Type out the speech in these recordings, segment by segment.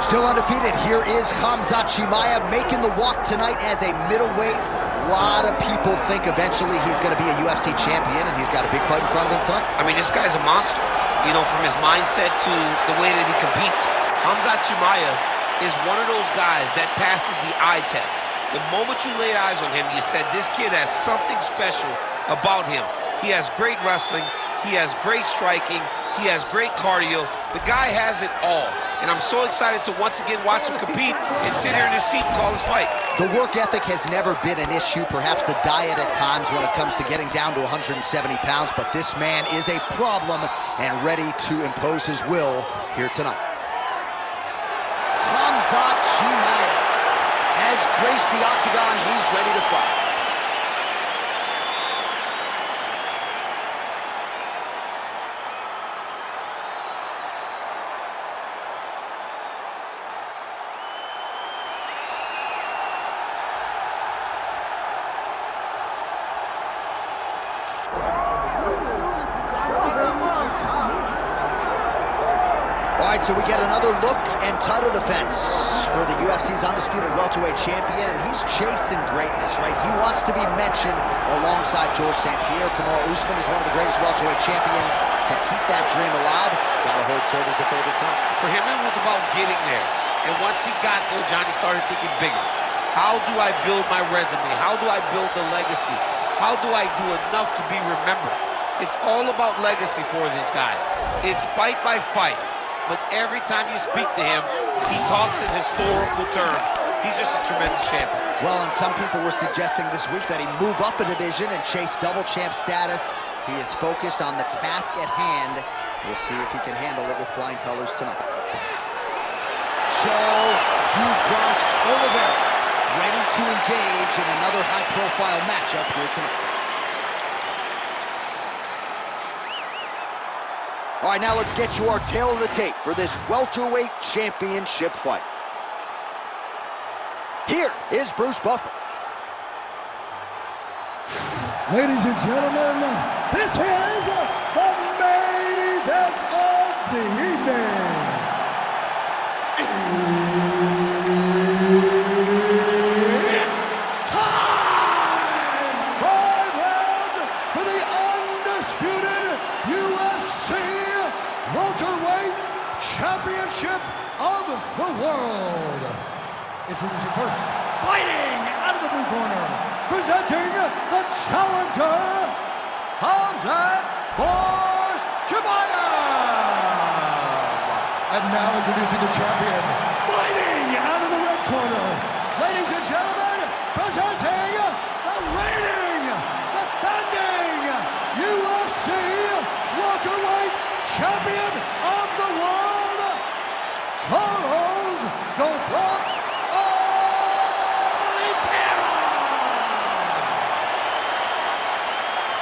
Still undefeated, here is Khamzat Chimaev making the walk tonight as a middleweight. A lot of people think eventually he's going to be a UFC champion, and he's got a big fight in front of him tonight. I mean, this guy's a monster. You know, from his mindset to the way that he competes. Khamzat Chimaev is one of those guys that passes the eye test. The moment you laid eyes on him, you said, this kid has something special about him. He has great wrestling. He has great striking. He has great cardio. The guy has it all. And I'm so excited to once again watch him compete and sit here in his seat and call his fight. The work ethic has never been an issue, perhaps the diet at times when it comes to getting down to 170 pounds, but this man is a problem and ready to impose his will here tonight. Khamzat Chimaev has graced the octagon. He's ready to fight. All right, so we get another look and title defense for the UFC's undisputed welterweight champion, and he's chasing greatness, right? He wants to be mentioned alongside Georges St. Pierre. Kamaru Usman is one of the greatest welterweight champions. To keep that dream alive, gotta hold serve as the favorite tonight. For him, it was about getting there. And once he got there, Johnny started thinking bigger. How do I build my resume? How do I build the legacy? How do I do enough to be remembered? It's all about legacy for this guy. It's fight by fight. But every time you speak to him, he talks in historical terms. He's just a tremendous champion. Well, and some people were suggesting this week that he move up a division and chase double champ status. He is focused on the task at hand. We'll see if he can handle it with flying colors tonight. Charles Du Bronx Oliveira, ready to engage in another high-profile matchup here tonight. All right, now let's get you our tail of the tape for this welterweight championship fight. Here is Bruce Buffer. Ladies and gentlemen, this is the main event of the evening. It's time! 5 rounds for the undisputed UFC welterweight championship of the world. Introducing first, fighting out of the blue corner, presenting the challenger, Khamzat Chimaev. And now introducing the champion, fighting out of the red corner, ladies and gentlemen, presenting the reigning, defending UFC welterweight champion of the world, Charles Du Bronx Oliveira.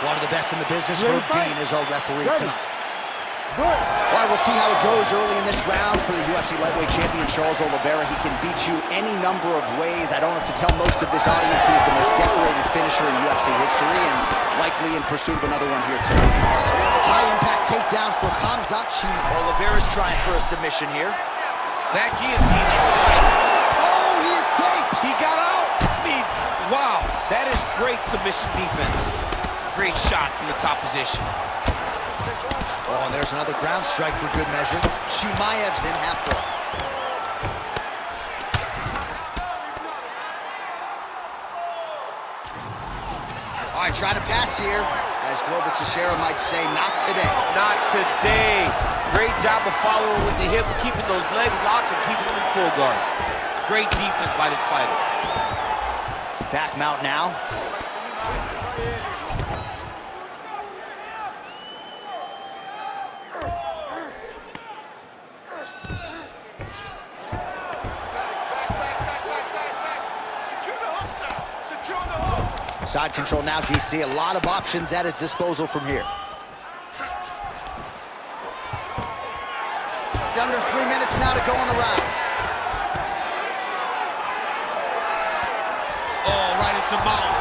One of the best in the business, Herb Dean, is our referee tonight. All right, we'll see how it goes early in this round for the UFC lightweight champion, Charles Oliveira. He can beat you any number of ways. I don't have to tell most of this audience he is the most decorated finisher in UFC history and likely in pursuit of another one here tonight. High-impact takedown for Khamzat Chimaev. Oliveira's trying for a submission here. That guillotine is tight. Oh, he escapes! He got out. I mean, wow. That is great submission defense. Great shot from the top position. Oh, and there's another ground strike for good measure. Chimaev's in half guard. All right, trying to pass here. As Glover Teixeira might say, not today. Not today. Great job of following with the hip, keeping those legs locked and keeping them in full guard. Great defense by this fighter. Back mount now. Side control now, DC. A lot of options at his disposal from here. Under 3 minutes now to go on the round. Oh, right into mount.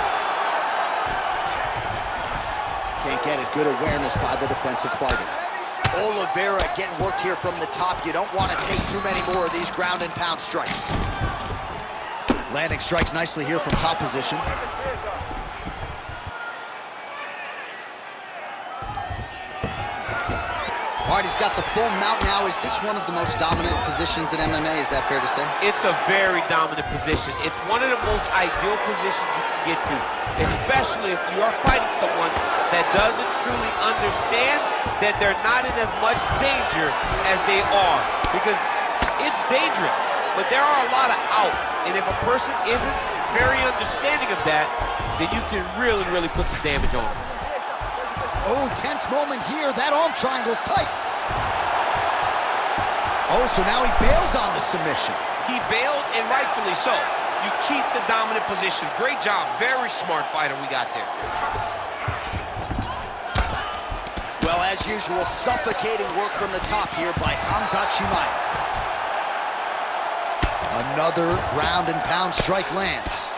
Can't get it. Good awareness by the defensive fighter. Oliveira getting worked here from the top. You don't want to take too many more of these ground and pound strikes. Landing strikes nicely here from top position. All right, he's got the full mount now. Is this one of the most dominant positions in MMA? Is that fair to say? It's a very dominant position. It's one of the most ideal positions you can get to, especially if you are fighting someone that doesn't truly understand that they're not in as much danger as they are. Because it's dangerous, but there are a lot of outs. And if a person isn't very understanding of that, then you can really, really put some damage on them. Oh, tense moment here. That arm triangle's tight. Oh, so now he bails on the submission. He bailed, and rightfully so. You keep the dominant position. Great job. Very smart fighter we got there. Well, as usual, suffocating work from the top here by Khamzat Chimaev. Another ground and pound strike lands.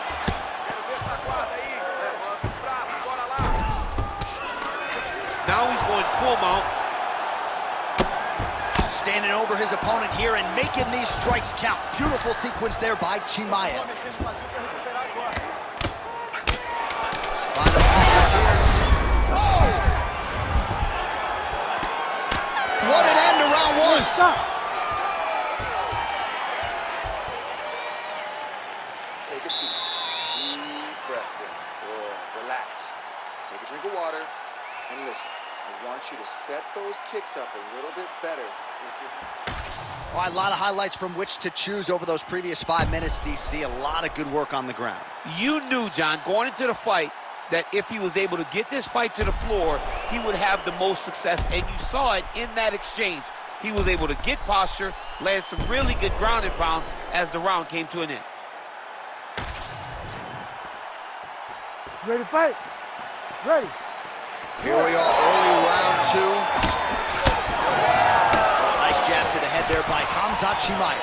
Now he's going full mount. Standing over his opponent here and making these strikes count. Beautiful sequence there by Chimaev. Oh! What an end to round one. Stop. Take a seat. Deep breath in. Good. Relax. Take a drink of water and listen. I want you to set those kicks up a little bit better with your... All right, a lot of highlights from which to choose over those previous 5 minutes, DC. A lot of good work on the ground. You knew, John, going into the fight, that if he was able to get this fight to the floor, he would have the most success, and you saw it in that exchange. He was able to get posture, land some really good ground and pound as the round came to an end. Ready to fight? Ready. Here we are, early round two. Oh, nice jab to the head there by Khamzat Chimaev.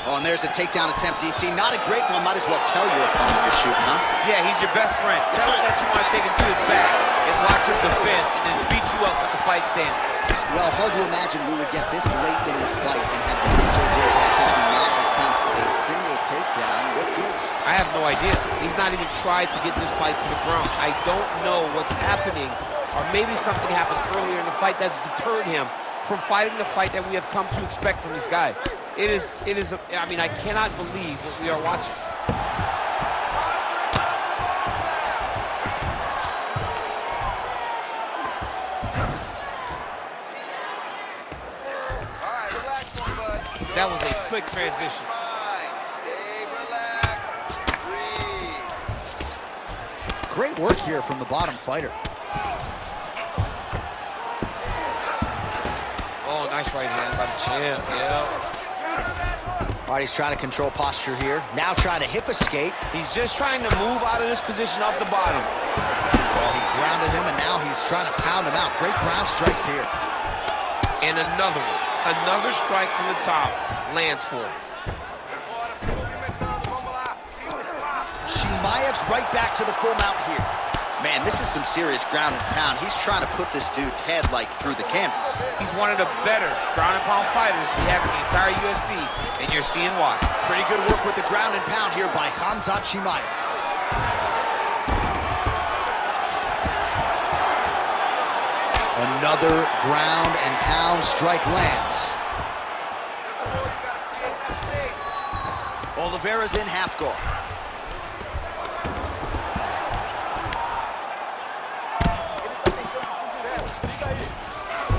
Oh, and there's a takedown attempt, DC. Not a great one. Might as well tell your opponent to shoot, huh? Yeah, he's your best friend. Tell him that you want to take him to his back and watch him defend and then beat you up with the fight stand. Well, hard to imagine we would get this late in the fight and have the BJJ practitioner not attempt a single takedown. What gives? I have no idea. He's not even tried to get this fight to the ground. I don't know what's happening, or maybe something happened earlier in the fight that's deterred him from fighting the fight that we have come to expect from this guy. I mean, I cannot believe what we are watching. That was a slick transition. Stay relaxed. Breathe. Great work here from the bottom fighter. Oh, nice right hand by the champ, yeah. All right, he's trying to control posture here. Now trying to hip escape. He's just trying to move out of this position off the bottom. Well, he grounded him, and now he's trying to pound him out. Great ground strikes here. And another one. Another strike from the top lands for him. Chimaev's right back to the full mount here. Man, this is some serious ground and pound. He's trying to put this dude's head like through the canvas. He's one of the better ground and pound fighters we have in the entire UFC, and you're seeing why. Pretty good work with the ground and pound here by Khamzat Chimaev. Another ground and pound strike lands. Oliveira's in half guard.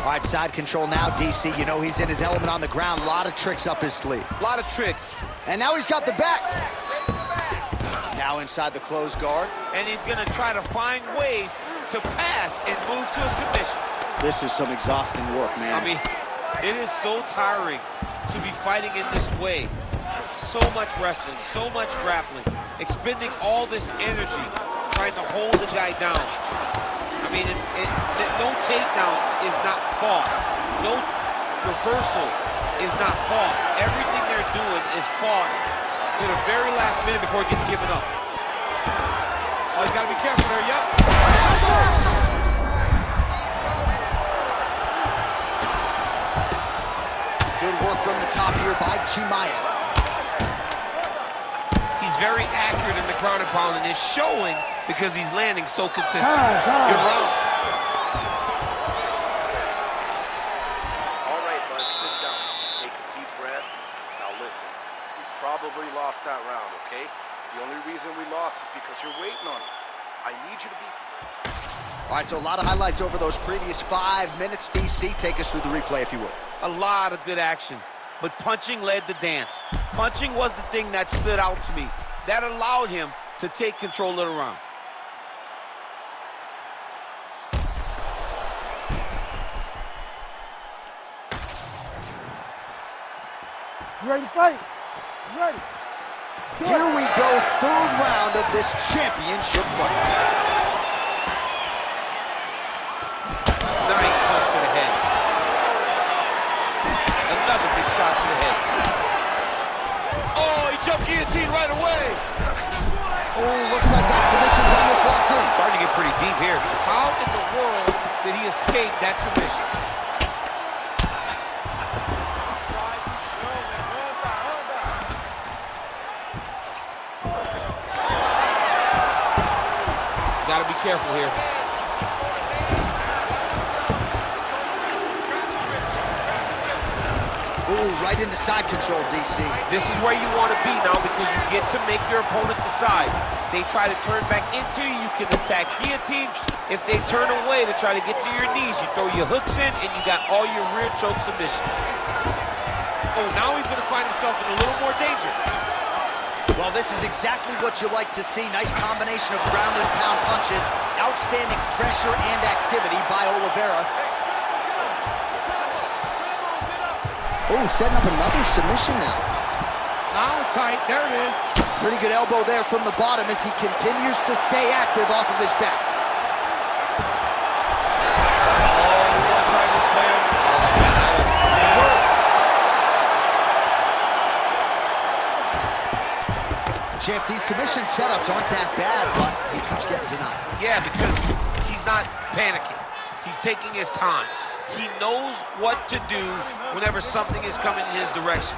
All right, side control now, DC. You know he's in his element on the ground. A lot of tricks up his sleeve. A lot of tricks. And now he's got the back. Now inside the closed guard. And he's going to try to find ways to pass and move to a submission. This is some exhausting work, man. I mean, it is so tiring to be fighting in this way. So much wrestling, so much grappling, expending all this energy trying to hold the guy down. I mean, no takedown is not fought. No reversal is not fought. Everything they're doing is fought to the very last minute before it gets given up. Oh, you gotta be careful there, yep. Good work from the top here by Chimaev. He's very accurate in the ground and pound, and it's showing because he's landing so consistent. Good round. All right, bud, sit down. Take a deep breath. Now listen, we probably lost that round, okay? The only reason we lost is because you're waiting on it. I need you to be... All right, so a lot of highlights over those previous 5 minutes. DC, take us through the replay, if you would. A lot of good action, but punching led the dance. Punching was the thing that stood out to me. That allowed him to take control of the round. You ready to fight? You ready? Here we go, third round of this championship fight. Nice punch to the head. Another big shot to the head. Oh, he jumped guillotine right away. Oh, looks like that submission's almost locked in. Starting to get pretty deep here. How in the world did he escape that submission? He's got to be careful here. Ooh, right into side control, DC. This is where you want to be now because you get to make your opponent decide. They try to turn back into you, you can attack guillotine. If they turn away to try to get to your knees, you throw your hooks in and you got all your rear choke submissions. Oh, now he's going to find himself in a little more danger. Well, this is exactly what you like to see. Nice combination of ground and pound punches. Outstanding pressure and activity by Oliveira. Oh, setting up another submission now. Now it's tight. There it is. Pretty good elbow there from the bottom as he continues to stay active off of his back. Oh, you want to try this slam? Oh, that was smart. Champ, these submission setups aren't that bad, but he keeps getting denied. Yeah, because he's not panicking. He's taking his time. He knows what to do whenever something is coming in his direction.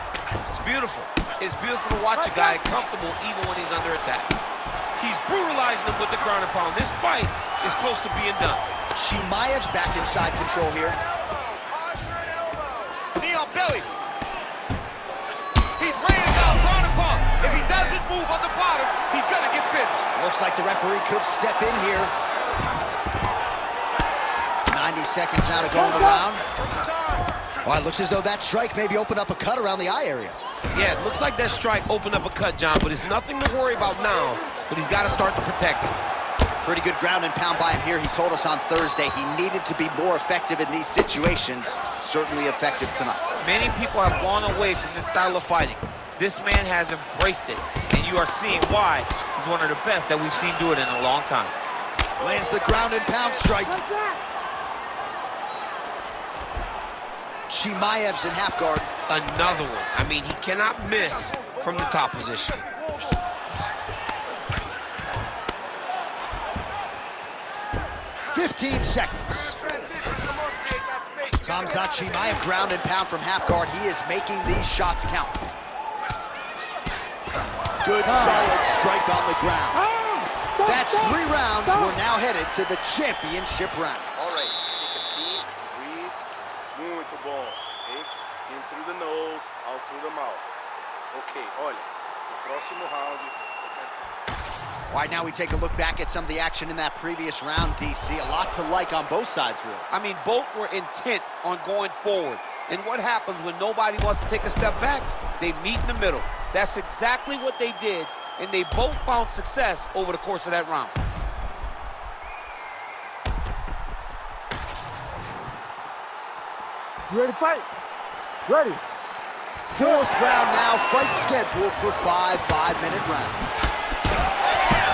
It's beautiful. It's beautiful to watch a guy comfortable even when he's under attack. He's brutalizing him with the ground and pound. This fight is close to being done. Chimaev's back inside control here. Knee on belly. He's raining down ground and pound. If he doesn't move on the bottom, he's going to get finished. Looks like the referee could step in here. 90 seconds now to go in the round. All right, looks as though that strike maybe opened up a cut around the eye area. Yeah, it looks like that strike opened up a cut, John, but it's nothing to worry about now, but he's got to start to protect it. Pretty good ground and pound by him here. He told us on Thursday he needed to be more effective in these situations. Certainly effective tonight. Many people have gone away from this style of fighting. This man has embraced it, and you are seeing why he's one of the best that we've seen do it in a long time. Lands the ground and pound strike. Chimaev's in half guard. Another one. I mean, he cannot miss from the top position. "15 seconds. Khamzat Chimaev ground and pound from half guard. He is making these shots count. Good solid strike on the ground. That's 3 rounds. We're now headed to the championship rounds. All right, take a seat, breathe. Muito bom, okay? In through the nose, out through the mouth. Okay, olha, o próximo round. All right, now we take a look back at some of the action in that previous round, DC. A lot to like on both sides, really. I mean, both were intent on going forward. And what happens when nobody wants to take a step back? They meet in the middle. That's exactly what they did, and they both found success over the course of that round. You ready to fight? Ready. 4th round now, fight scheduled for 5 5-minute rounds.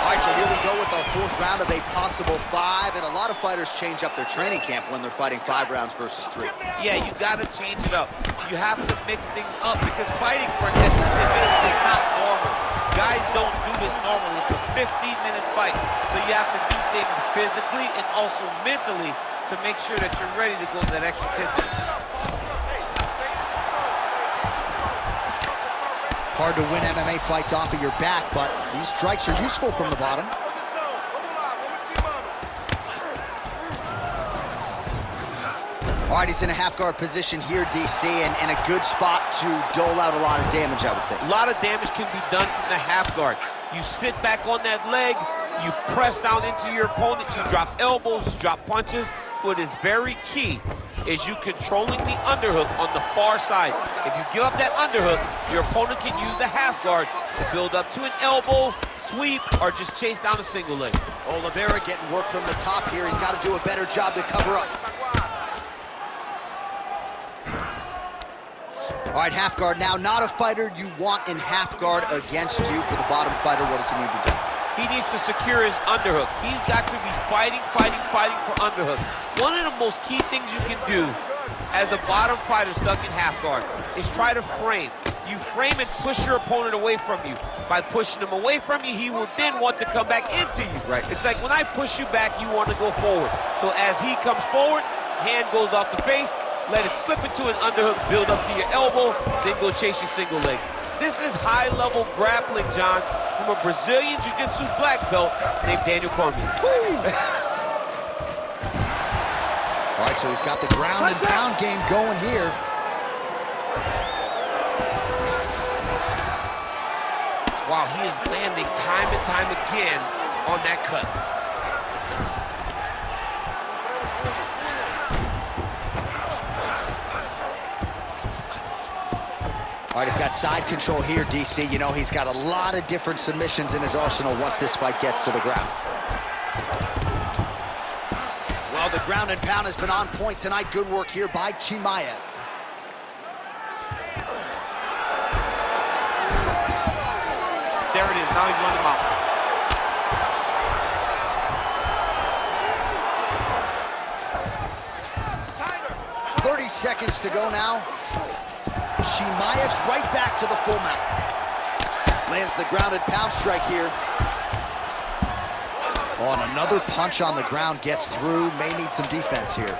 All right, so here we go with our 4th round of a possible 5, and a lot of fighters change up their training camp when they're fighting 5 rounds versus 3. Yeah, you got to change it up. You have to mix things up because fighting for an extra 10 minutes is not normal. Guys don't do this normally. It's a 15-minute fight, so you have to do things physically and also mentally to make sure that you're ready to go that extra 10 minutes. Hard to win MMA fights off of your back, but these strikes are useful from the bottom. All right, he's in a half-guard position here, DC, and in a good spot to dole out a lot of damage, I would think. A lot of damage can be done from the half guard. You sit back on that leg, you press down into your opponent, you drop elbows, you drop punches. What is very key is you controlling the underhook on the far side. If you give up that underhook, your opponent can use the half guard to build up to an elbow, sweep, or just chase down a single leg. Oliveira getting work from the top here. He's got to do a better job to cover up. All right, half guard now. Not a fighter you want in half guard against you. For the bottom fighter, what does he need to do? He needs to secure his underhook. He's got to be fighting for underhook. One of the most key things you can do as a bottom fighter stuck in half guard is try to frame. You frame and push your opponent away from you. By pushing him away from you, he will then want to come back into you. Right. It's like when I push you back, you want to go forward. So as he comes forward, hand goes off the face, let it slip into an underhook, build up to your elbow, then go chase your single leg. This is high-level grappling, John, from a Brazilian Jiu-Jitsu black belt named Daniel Cormier. All right, so he's got the ground and pound game going here. Wow, he is landing time and time again on that cut. All right, he's got side control here, DC. You know, he's got a lot of different submissions in his arsenal once this fight gets to the ground. Well, the ground and pound has been on point tonight. Good work here by Chimaev. There it is. Now he's running him out. Tighter. 30 seconds to go now. Chimaev's right back to the full mount. Lands the grounded pound strike here. Oh, and another punch on the ground gets through. May need some defense here.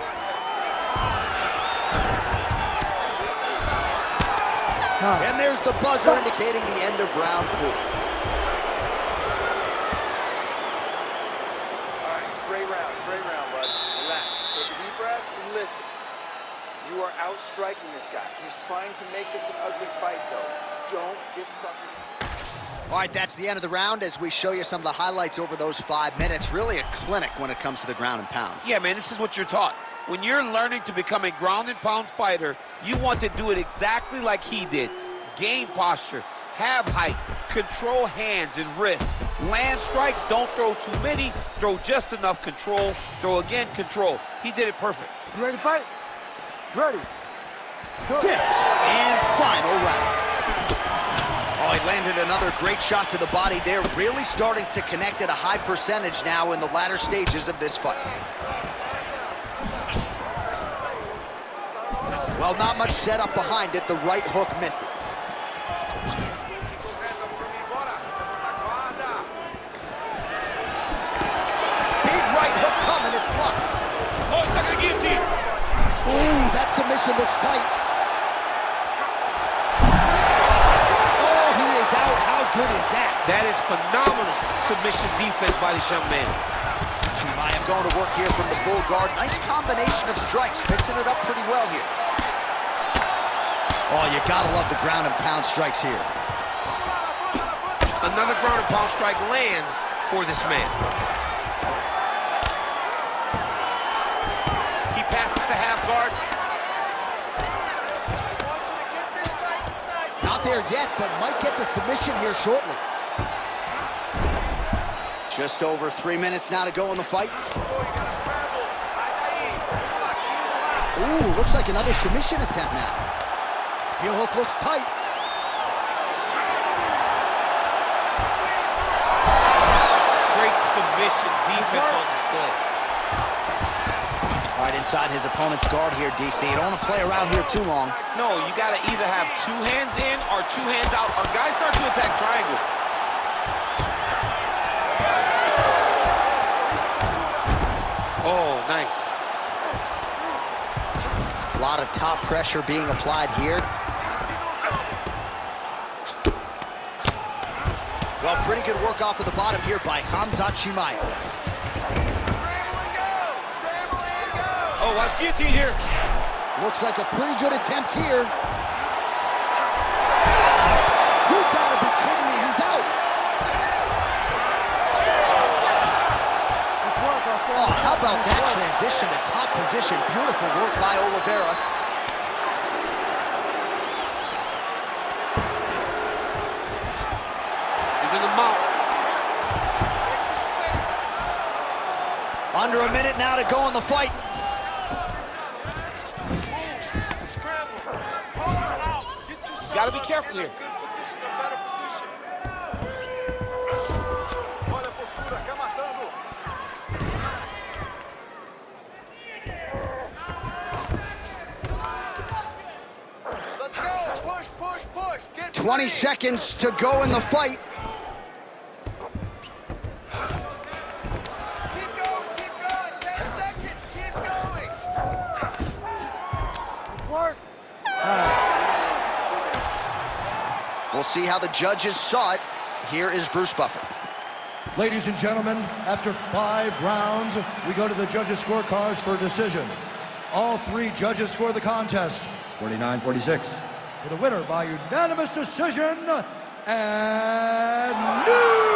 And there's the buzzer indicating the end of round 4. All right, great round, bud. Relax, take a deep breath and listen. You are outstriking this guy. He's trying to make this an ugly fight, though. Don't get suckered. All right, that's the end of the round as we show you some of the highlights over those 5 minutes. Really a clinic when it comes to the ground and pound. Yeah, man, this is what you're taught. When you're learning to become a ground and pound fighter, you want to do it exactly like he did. Gain posture, have height, control hands and wrists. Land strikes, don't throw too many, throw just enough, control, throw again, control. He did it perfect. You ready to fight? Ready. Fifth and final round. Oh, he landed another great shot to the body there. Really starting to connect at a high percentage now in the latter stages of this fight. Well, not much set up behind it. The right hook misses. Big right hook coming. It's blocked. Oh, he's not going to guillotine. Ooh, that submission looks tight. Oh, he is out. How good is that? That is phenomenal submission defense by this young man. Chimaev going to work here from the full guard. Nice combination of strikes, mixing it up pretty well here. Oh, you gotta love the ground and pound strikes here. Another ground and pound strike lands for this man. He passes to half guard. Not there yet, but might get the submission here shortly. Just over 3 minutes now to go in the fight. Ooh, looks like another submission attempt now. Heel hook looks tight. Great submission defense on display. All right, inside his opponent's guard here, DC. You don't want to play around here too long. No, you got to either have 2 hands in or 2 hands out, or guys start to attack triangles. Oh, nice. A lot of top pressure being applied here. Well, pretty good work off of the bottom here by Khamzat Chimaev. Oh, watch guillotine here. Looks like a pretty good attempt here. You gotta be kidding me, he's out. Oh, how about that transition to top position? Beautiful work by Oliveira. He's in the mount. Under a minute now to go in the fight. You gotta be careful here. Let's go. Push, push, push. Get 20 ready. seconds to go in the fight. Keep going, 10 seconds, keep going. We'll see how the judges saw it. Here is Bruce Buffer. Ladies and gentlemen, after 5 rounds, we go to the judges' scorecards for a decision. All 3 judges score the contest 49-46. For the winner by unanimous decision, and new